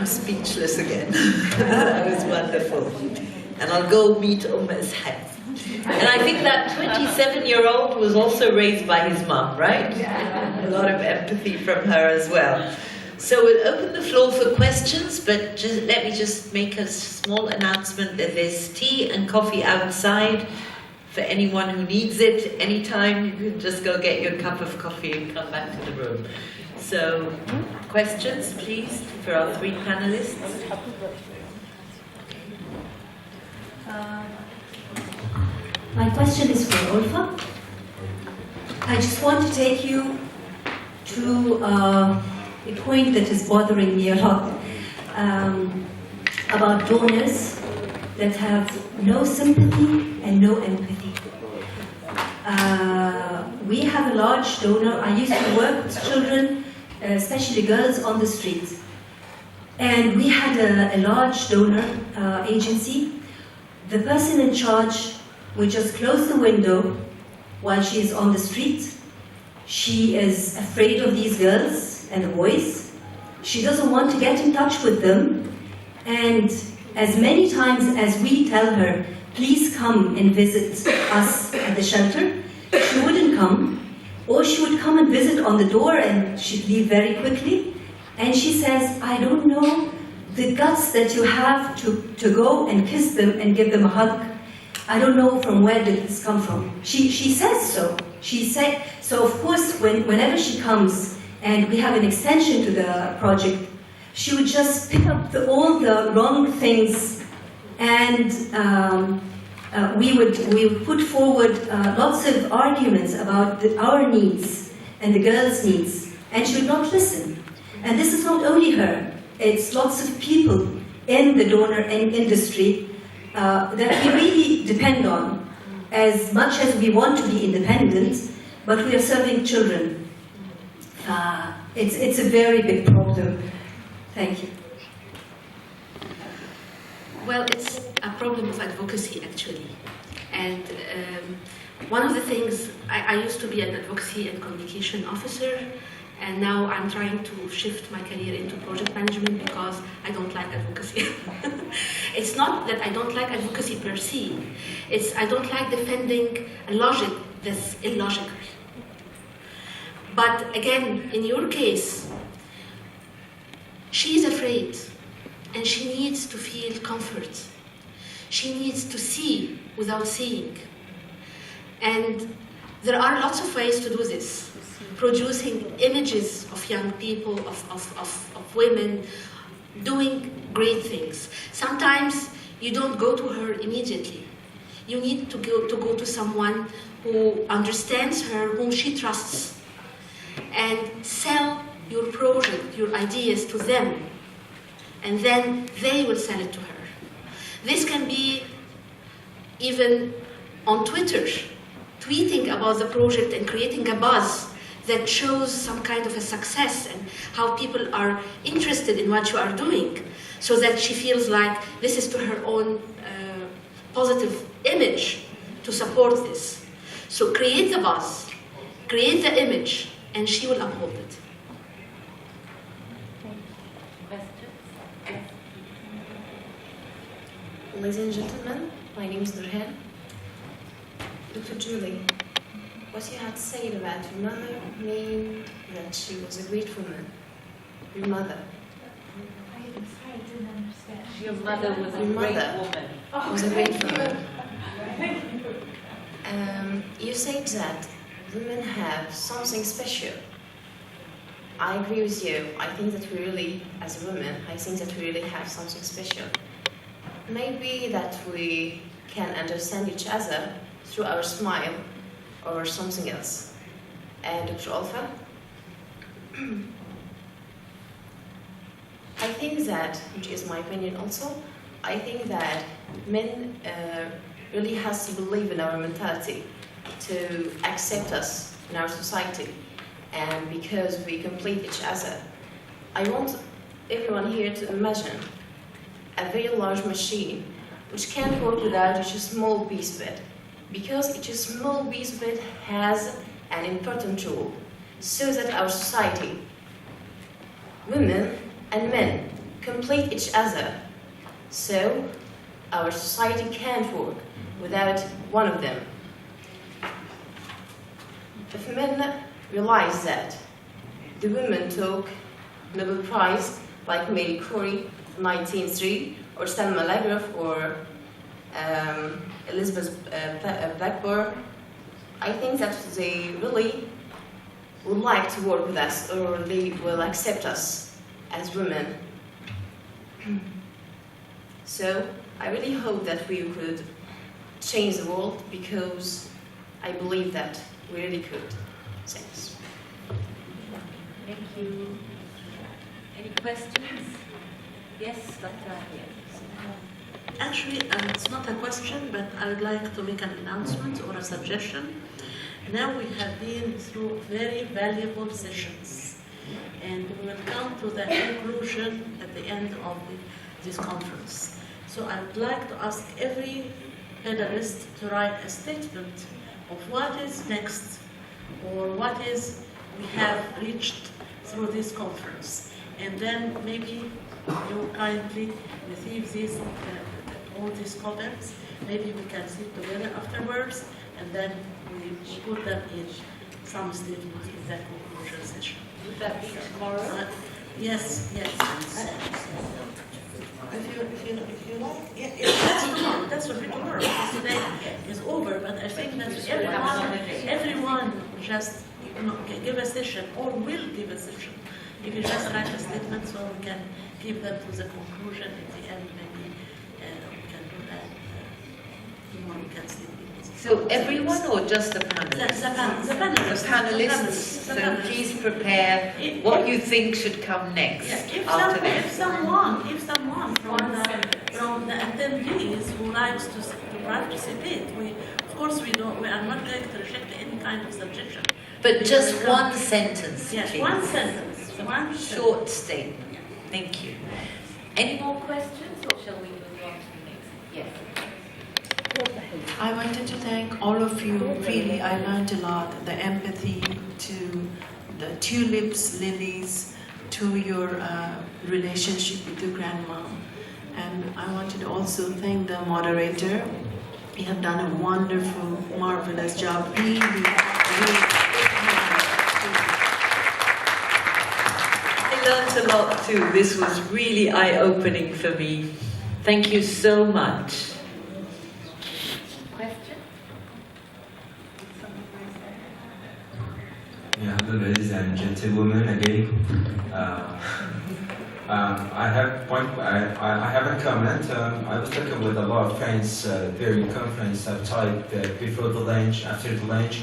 I'm speechless again. That was wonderful. And I'll go meet Ummah's head. And I think that 27-year-old was also raised by his mum, right? A lot of empathy from her as well. So we'll open the floor for questions, but let me just make a small announcement that there's tea and coffee outside for anyone who needs it. Anytime, you can just go get your cup of coffee and come back to the room. So, questions, please, for our three panelists. My question is for Olfa. I just want to take you to a point that is bothering me a lot about donors that have no sympathy and no empathy. We have a large donor. I used to work with children, especially girls, on the street. And we had a large donor agency. The person in charge would just close the window while she is on the street. She is afraid of these girls and the boys. She doesn't want to get in touch with them. And as many times as we tell her, please come and visit us at the shelter, she wouldn't come. Or she would come and visit on the door and she'd leave very quickly. And she says, I don't know the guts that you have to go and kiss them and give them a hug. I don't know from where did this come from. She says so. She said so. Of course, whenever she comes and we have an extension to the project, she would just pick up all the wrong things, and we would put forward lots of arguments about our needs and the girls' needs, and she would not listen. And this is not only her; it's lots of people in the donor industry that we really depend on, as much as we want to be independent, but we are serving children. It's a very big problem. Thank you. Well, it's a problem of advocacy, actually. And one of the things, I used to be an advocacy and communication officer, and now I'm trying to shift my career into project management because I don't like advocacy. It's not that I don't like advocacy per se. It's I don't like defending a logic that's illogical. But again, in your case, she's afraid and she needs to feel comfort. She needs to see without seeing. And there are lots of ways to do this. Producing images of young people, of women, doing great things. Sometimes you don't go to her immediately. You need to go to someone who understands her, whom she trusts, and sell your project, your ideas to them, and then they will sell it to her. This can be even on Twitter, tweeting about the project and creating a buzz that shows some kind of a success and how people are interested in what you are doing, so that she feels like this is to her own positive image to support this. So create the buzz, create the image, and she will uphold it. Ladies and gentlemen, my name is Nurhan. Dr. Julie, what you had said about your mother mean that she was a great woman. Your mother. I didn't understand. Your mother was a great woman. Was a great woman. You said that women have something special. I agree with you. I think that we really, as a woman, I think that we really have something special. Maybe that we can understand each other through our smile or something else. And Dr. Olfa, I think that, which is my opinion also, I think that men really has to believe in our mentality to accept us in our society, and because we complete each other. I want everyone here to imagine a very large machine which can't work without each small piece of it, because each small piece of it has an important role, so that our society, women and men, complete each other. So our society can't work without one of them. If men realize that the women took Nobel Prize like Marie Curie, 1903, or Selma Lagerlöf, or Elizabeth Blackburn, I think that they really would like to work with us, or they will accept us as women. So I really hope that we could change the world, because I believe that we really could. Thanks. Thank you. Any questions? Yes, Dr. Actually, it's not a question, but I would like to make an announcement or a suggestion. Now we have been through very valuable sessions, and we will come to the conclusion at the end of this conference. So I would like to ask every panelist to write a statement of what is next, or what is we have reached through this conference. And then maybe you kindly receive these, all these comments. Maybe we can sit together afterwards, and then we put them in some statement in the conclusion session. Would that be tomorrow? Yes, yes. If you like, yeah, that's tomorrow. That's what we tomorrow. Because today is over, but I think that everyone just give a session, or will give a session. If you just write a statement, so we can give them to the conclusion at the end, maybe we can do that. Tomorrow we can see. So everyone, or just the panelists? The panelists. The panelists. So please prepare what you think should come next. Yeah, if someone from the attendees who likes to participate, of course we are not going to reject any kind of suggestion. But just one sentence, yes, please. one sentence. One short statement. Thank you. Any more questions, or Shall we move on to the next? Yes. I wanted to thank all of you. Really, I learned a lot. The empathy to the tulips, lilies, to your relationship with your grandma. And I wanted to also thank the moderator. You have done a wonderful, marvelous job. Really, I learned a lot too. This was really eye-opening for me. Thank you so much. Question? Yeah, hello ladies and gentlemen again. I have a comment. I was talking with a lot of friends during the conference outside before the lunch, after the lunch.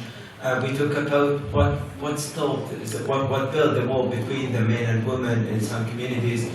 We talk about what built the wall between the men and women in some communities.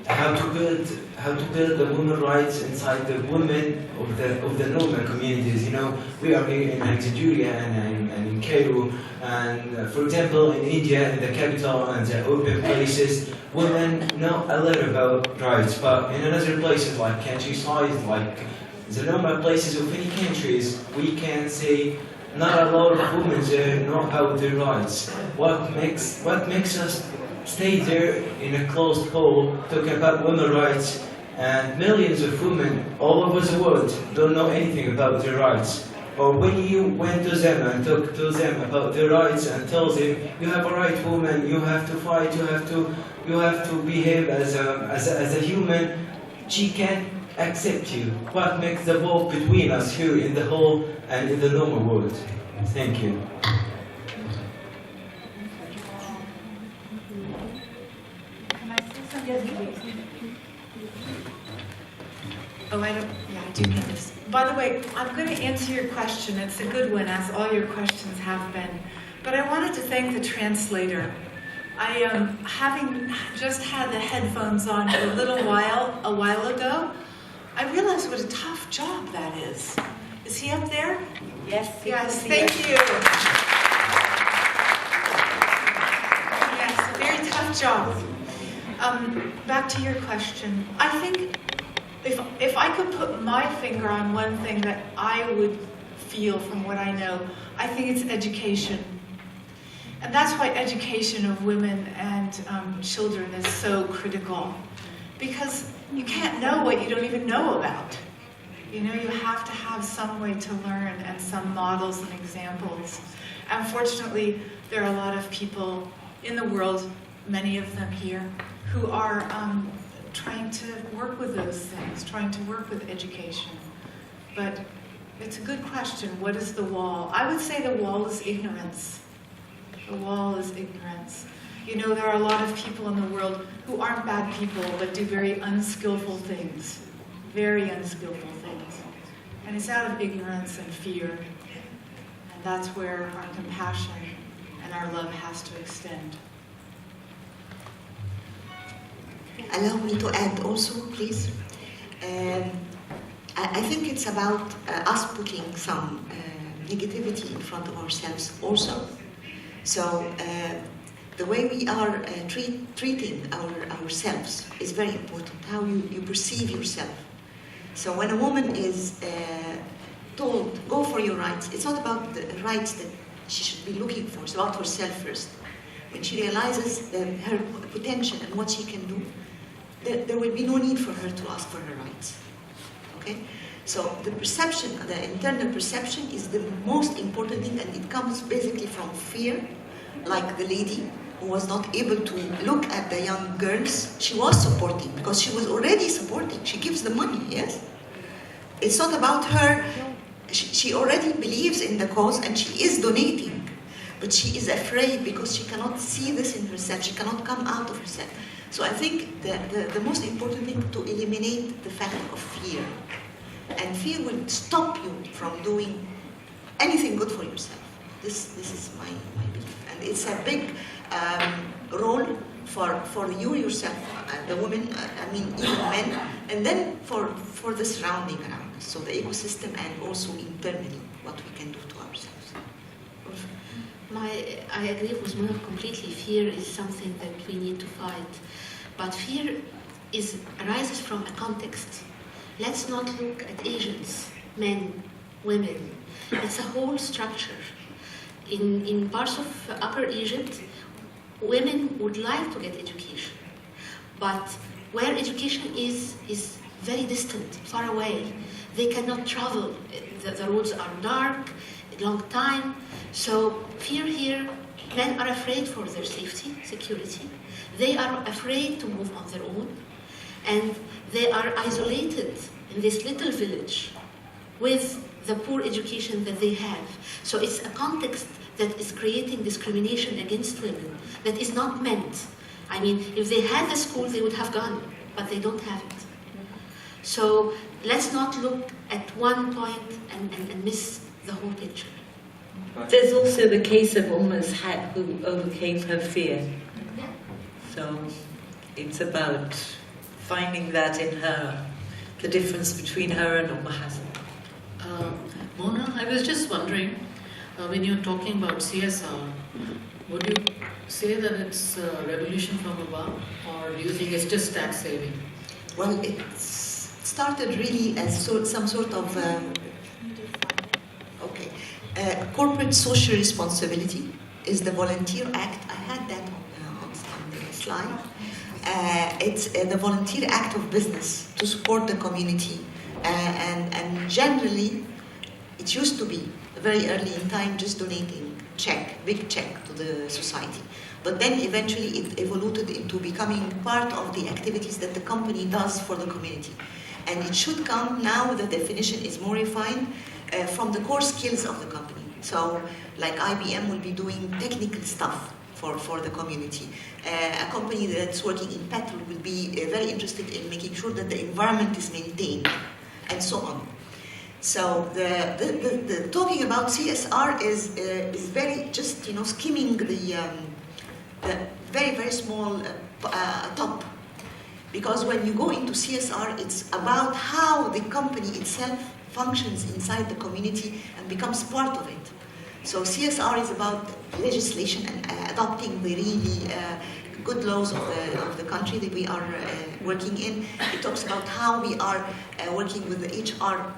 How to build the women rights inside the women of the normal communities. You know, we are here in Alexandria and in Cairo, and for example in India, in the capital and the open places, women know a lot about rights, but in other places like countryside, like the normal places of any countries, we can say not a lot of women there know about their rights. What makes us stay there in a closed hole talking about women's rights, and millions of women all over the world don't know anything about their rights? Or when you went to them and talked to them about their rights and told them, you have a right, woman, you have to fight, you have to behave as a human, she can't accept you. What makes the wall between us here in the whole and in the normal world? Thank you. Can I say something? Oh, I do need this. By the way, I'm going to answer your question. It's a good one, as all your questions have been. But I wanted to thank the translator. Having just had the headphones on for a while ago, I realized what a tough job that is. Is he up there? Yes. Yes, thank you. Yes, a very tough job. Back to your question. I think if I could put my finger on one thing that I would feel from what I know, I think it's education. And that's why education of women and children is so critical. Because you can't know what you don't even know about. You know, you have to have some way to learn and some models and examples. Unfortunately, there are a lot of people in the world, many of them here, who are trying to work with those things, trying to work with education. But it's a good question. What is the wall? I would say the wall is ignorance. The wall is ignorance. You know, there are a lot of people in the world who aren't bad people, but do very unskillful things. Very unskillful things. And it's out of ignorance and fear. And that's where our compassion and our love has to extend. Allow me to add also, please. I think it's about us putting some negativity in front of ourselves also. So the way we are treating ourselves is very important, how you perceive yourself. So when a woman is told, go for your rights, it's not about the rights that she should be looking for, it's about herself first. When she realizes her potential and what she can do, there will be no need for her to ask for her rights. Okay? So the perception, the internal perception is the most important thing, and it comes basically from fear, like the lady who was not able to look at the young girls. She was supporting, because she was already supporting. She gives the money, yes? It's not about her. She already believes in the cause and she is donating, but she is afraid because she cannot see this in herself. She cannot come out of herself. So I think the most important thing to eliminate the factor of fear. And fear will stop you from doing anything good for yourself. This is my belief. And it's a big role for you yourself, the women, I mean even men, and then for the surrounding around us. So the ecosystem and also internally what we can do to ourselves. I agree with Mona completely. Fear is something that we need to fight. But fear arises from a context. Let's not look at Asians, men, women. It's a whole structure. In parts of Upper Egypt, women would like to get education. But where education is very distant, far away. They cannot travel. The roads are dark, a long time. So fear here, men are afraid for their safety, security. They are afraid to move on their own. And they are isolated in this little village with the poor education that they have. So it's a context that is creating discrimination against women that is not meant. I mean, if they had the school, they would have gone, but they don't have it. So let's not look at one point and miss the whole picture. There's also the case of Hat who overcame her fear. So it's about finding that in her, the difference between her and Hassan. Mona, I was just wondering, when you're talking about CSR, would you say that it's a revolution from above, or do you think it's just tax saving? Well, it started really as some sort of corporate social responsibility is the Volunteer Act. I had that on the slide. It's the Volunteer Act of business to support the community, and generally it used to be very early in time just donating big check to the society. But then eventually it evolved into becoming part of the activities that the company does for the community. And it should come, now the definition is more refined, from the core skills of the company. So like IBM will be doing technical stuff for the community. A company that's working in petrol will be very interested in making sure that the environment is maintained, and so on. So the talking about CSR is very just skimming the very, very small top. Because when you go into CSR, it's about how the company itself functions inside the community and becomes part of it. So CSR is about legislation and adopting the really good laws of the country that we are working in. It talks about how we are working with the HR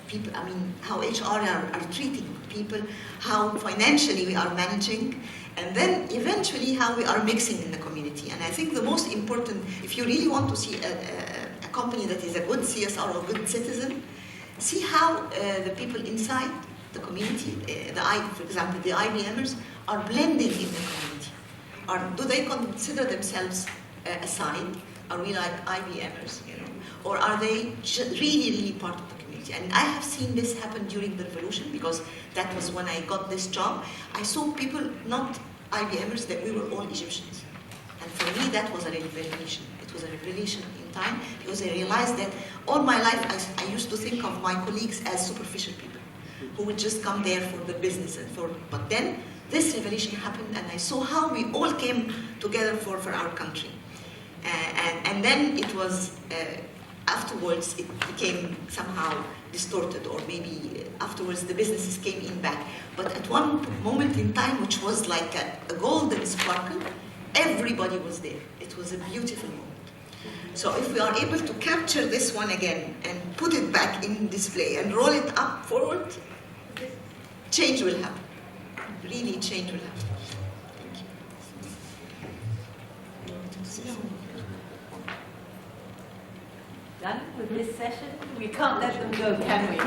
people, how HR are treating people, how financially we are managing, And then eventually how we are mixing in the community. And I think the most important, if you really want to see a company that is a good CSR or a good citizen, see how the people inside the community, for example, the IBMers, are blending in the community. Do they consider themselves aside? Are we like IBMers, or are they really, really part of the community? And I have seen this happen during the revolution, because that was when I got this job. I saw people, not IBMers, that we were all Egyptians. And for me, that was a revelation. It was a revelation in time, because I realized that all my life I used to think of my colleagues as superficial people who would just come there for the business but then this revelation happened, and I saw how we all came together for our country. And then it was, afterwards, it became somehow distorted, or maybe afterwards the businesses came in back. But at one moment in time, which was like a golden sparkle, everybody was there. It was a beautiful moment. So if we are able to capture this one again and put it back in display and roll it up forward, change will happen. Really, change will happen. Done with this session? We can't let them go, can we?